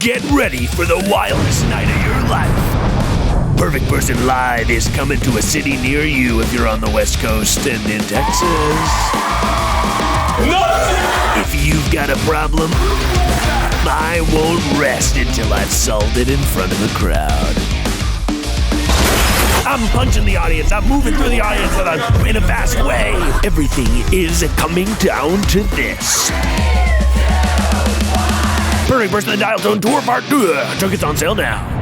Get ready for the wildest night of your life. Perfect Person Live is coming to a city near you if you're on the West Coast and in Texas. No! If you've got a problem, I won't rest until I've solved it in front of a crowd. I'm punching the audience. I'm moving through the audience in a fast way. Everything is coming down to this. Perfect Person, the Dial Tone Tour Part 2. Tickets on sale now.